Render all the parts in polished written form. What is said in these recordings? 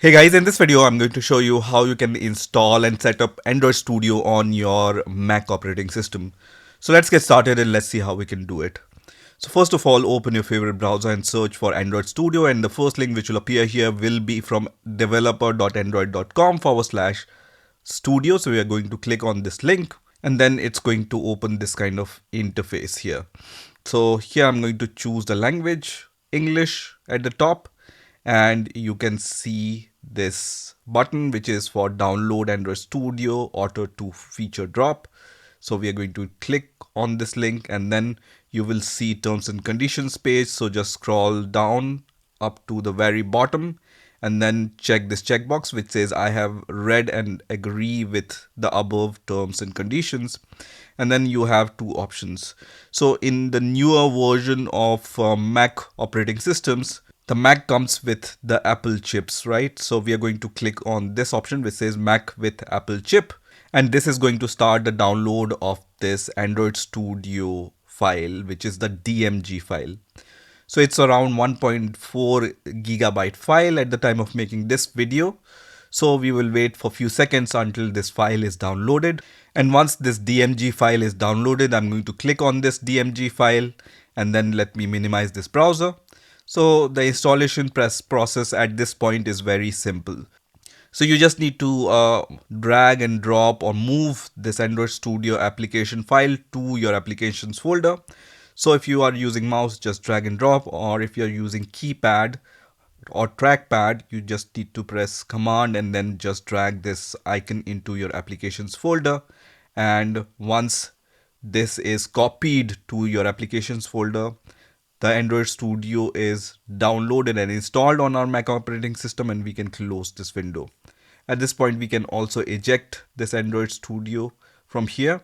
Hey guys, in this video I'm going to show you how you can install and set up Android Studio on your Mac operating system. So let's get started and let's see how we can do it. So first of all, open your favorite browser and search for Android Studio, and the first link which will appear here will be from developer.android.com/studio. So we are going to click on this link and then it's going to open this kind of interface here. So here I'm going to choose the language English at the top, and you can see this button which is for download Android Studio auto to feature drop. So we are going to click on this link and then you will see terms and conditions page. So just scroll down up to the very bottom and then check this checkbox which says I have read and agree with the above terms and conditions. And then you have two options. So in the newer version of Mac operating systems, the Mac comes with the Apple chips, right? So we are going to click on this option which says Mac with Apple chip. And this is going to start the download of this Android Studio file, which is the DMG file. So it's around 1.4 gigabyte file at the time of making this video. So we will wait for a few seconds until this file is downloaded. And once this DMG file is downloaded, I'm going to click on this DMG file and then let me minimize this browser. So the installation process at this point is very simple. So you just need to drag and drop or move this Android Studio application file to your applications folder. So if you are using mouse, just drag and drop, or if you're using keypad or trackpad, you just need to press command and then just drag this icon into your applications folder. And once this is copied to your applications folder, the Android Studio is downloaded and installed on our Mac operating system, and we can close this window. At this point, we can also eject this Android Studio from here.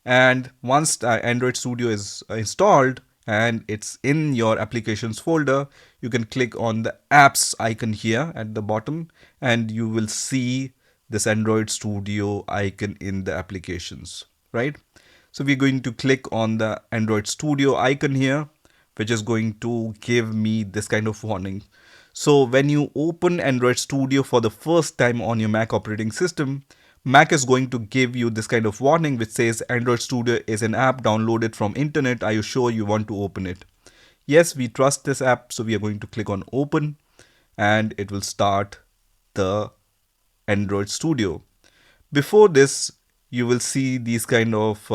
And once the Android Studio is installed and it's in your applications folder, you can click on the apps icon here at the bottom and you will see this Android Studio icon in the applications, right? So we're going to click on the Android Studio icon here, which is going to give me this kind of warning. So when you open Android Studio for the first time on your Mac operating system, Mac is going to give you this kind of warning which says Android Studio is an app downloaded from internet. Are you sure you want to open it? Yes, we trust this app, so we are going to click on open and it will start the Android Studio. Before this, you will see these kind of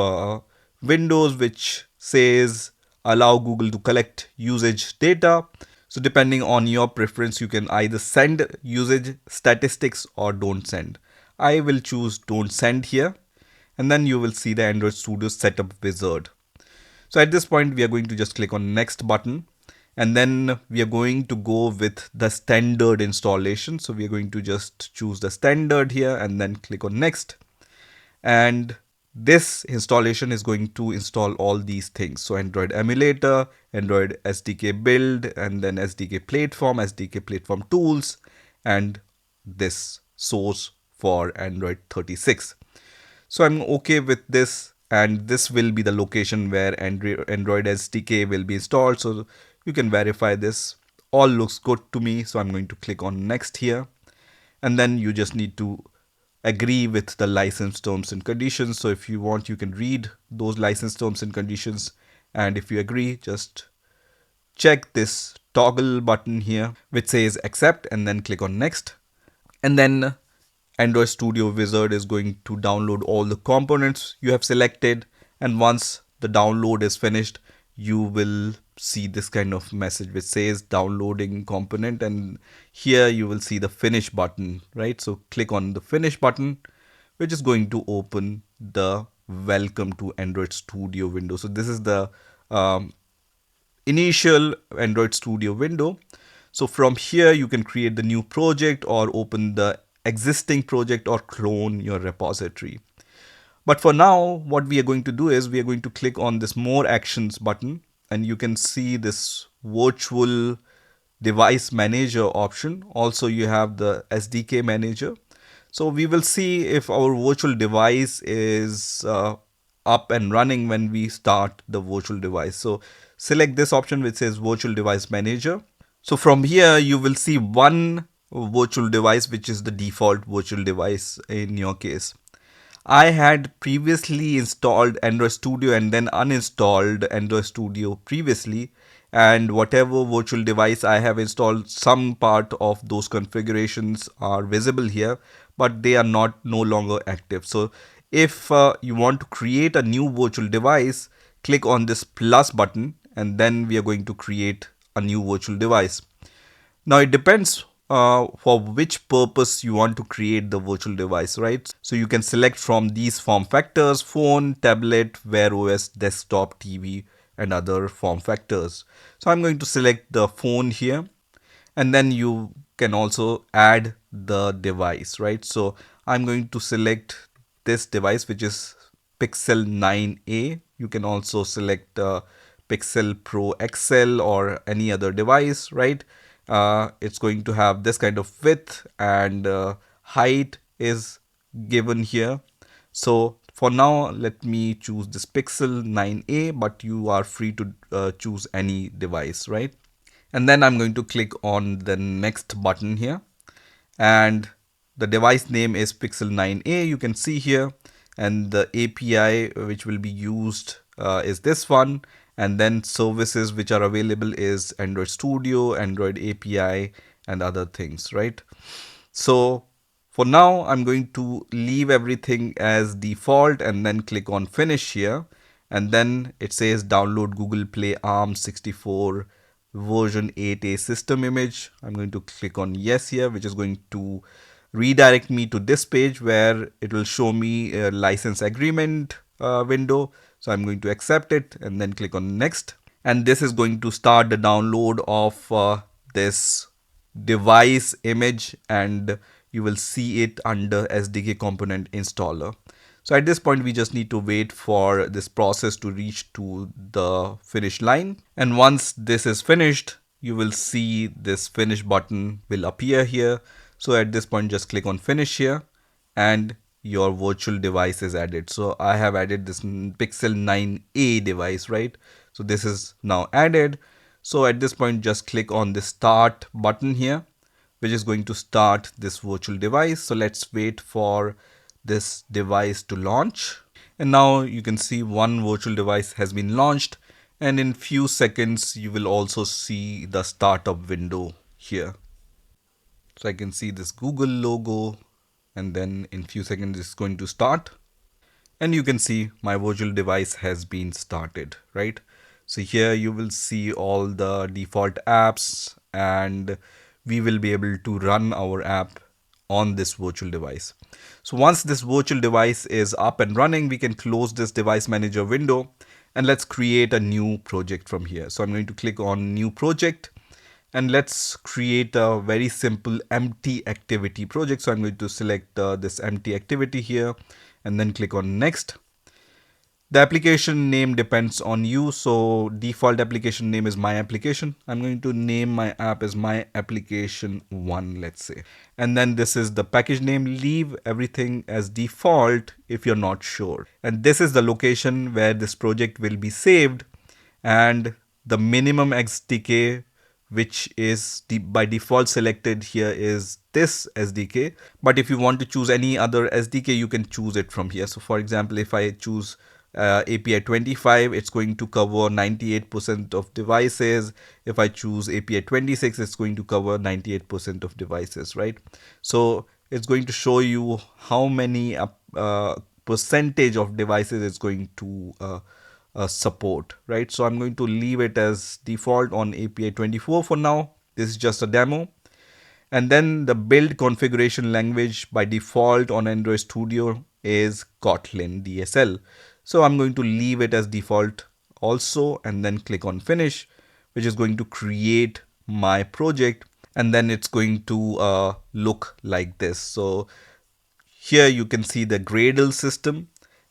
windows which says allow Google to collect usage data. So depending on your preference, you can either send usage statistics or don't send. I will choose don't send here, and then you will see the Android Studio setup wizard. So at this point, we are going to just click on next button, and then we are going to go with the standard installation. So we are going to just choose the standard here and then click on next. And this installation is going to install all these things. So Android Emulator, Android SDK build, and then SDK platform tools, and this source for Android 36. So I'm okay with this, and this will be the location where Android SDK will be installed. So you can verify this. All looks good to me. So I'm going to click on next here, and then you just need to agree with the license terms and conditions. So if you want, you can read those license terms and conditions, and if you agree, just check this toggle button here which says accept and then click on next. And then Android Studio Wizard is going to download all the components you have selected, and once the download is finished, you will see this kind of message which says downloading component, and here you will see the finish button, right? So click on the finish button, which is going to open the welcome to Android Studio window. So this is the initial Android Studio window. So from here you can create the new project or open the existing project or clone your repository. But for now, what we are going to do is we are going to click on this more actions button, and you can see this virtual device manager option. Also, you have the SDK manager. So we will see if our virtual device is up and running when we start the virtual device. So select this option which says virtual device manager. So from here, you will see one virtual device, which is the default virtual device in your case. I had previously installed Android Studio and then uninstalled Android Studio previously, and whatever virtual device I have installed, some part of those configurations are visible here, but they are not no longer active. So if you want to create a new virtual device, click on this plus button and then we are going to create a new virtual device. Now it depends for which purpose you want to create the virtual device, right? So you can select from these form factors: phone, tablet, Wear OS, desktop, TV, and other form factors. So I'm going to select the phone here, and then you can also add the device, right? So I'm going to select this device, which is Pixel 9a. You can also select Pixel Pro XL or any other device, right? It's going to have this kind of width, and height is given here. So for now, let me choose this Pixel 9a, but you are free to choose any device, right? And then I'm going to click on the next button here, and the device name is Pixel 9a, you can see here, and the API which will be used is this one, and then services which are available is Android Studio, Android API, and other things, right? So for now, I'm going to leave everything as default and then click on finish here. And then it says download Google Play ARM64 version 8a system image. I'm going to click on yes here, which is going to redirect me to this page where it will show me a license agreement window. So I'm going to accept it and then click on next. And this is going to start the download of this device image, and you will see it under SDK component installer. So at this point we just need to wait for this process to reach to the finish line, and once this is finished you will see this finish button will appear here. So at this point just click on finish here and your virtual device is added. So I have added this Pixel 9a device, right? So this is now added. So at this point just click on the start button here, which is going to start this virtual device. So let's wait for this device to launch. And now you can see one virtual device has been launched, and in few seconds you will also see the startup window here. So I can see this Google logo, and then in few seconds it's going to start. And you can see my virtual device has been started, right? So here you will see all the default apps, and we will be able to run our app on this virtual device. So once this virtual device is up and running, we can close this device manager window and let's create a new project from here. So I'm going to click on new project, and let's create a very simple empty activity project. So I'm going to select this empty activity here and then click on next. The application name depends on you. So default application name is my application. I'm going to name my app as my application 1, let's say. And then this is the package name. Leave everything as default if you're not sure. And this is the location where this project will be saved, and the minimum SDK which is by default selected here is this SDK. But if you want to choose any other SDK, you can choose it from here. So for example, if I choose API 25, it's going to cover 98% of devices. If I choose API 26, it's going to cover 98% of devices, right? So it's going to show you how many percentage of devices it's going to support, right? So I'm going to leave it as default on API 24 for now. This is just a demo. And then the build configuration language by default on Android Studio is Kotlin DSL. So I'm going to leave it as default also, and then click on finish, which is going to create my project, and then it's going to look like this. So here you can see the Gradle system,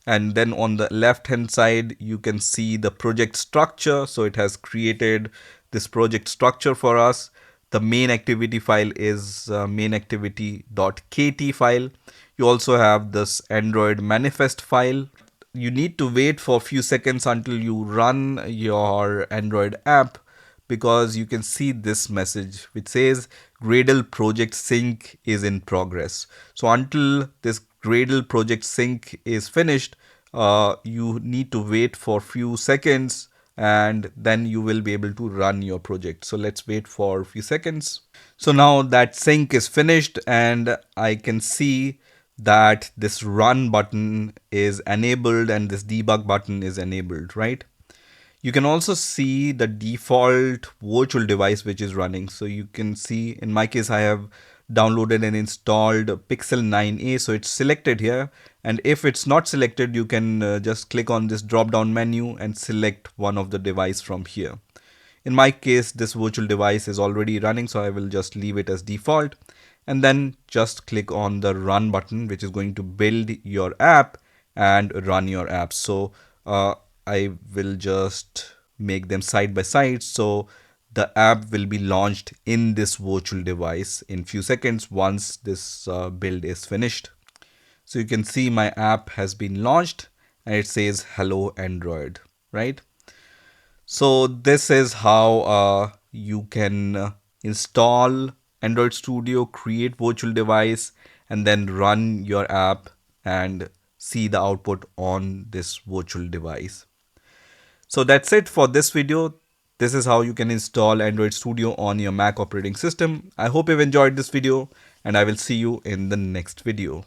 and then on the left hand side you can see the project structure. So it has created this project structure for us. The main activity file is mainactivity.kt file. You also have this Android manifest file. You need to wait for a few seconds until you run your Android app because you can see this message which says Gradle project sync is in progress. So until this Gradle project sync is finished, you need to wait for few seconds and then you will be able to run your project. So let's wait for a few seconds. So now that sync is finished and I can see that this run button is enabled and this debug button is enabled, right? You can also see the default virtual device which is running. So you can see in my case, I have downloaded and installed Pixel 9a. So it's selected here. And if it's not selected, you can just click on this drop down menu and select one of the device from here. In my case, this virtual device is already running, so I will just leave it as default and then just click on the run button, which is going to build your app and run your app. So I will just make them side by side. So the app will be launched in this virtual device in few seconds once this build is finished. So you can see my app has been launched and it says hello Android, right? So this is how you can install Android Studio, create virtual device, and then run your app and see the output on this virtual device. So that's it for this video. This is how you can install Android Studio on your Mac operating system. I hope you've enjoyed this video and I will see you in the next video.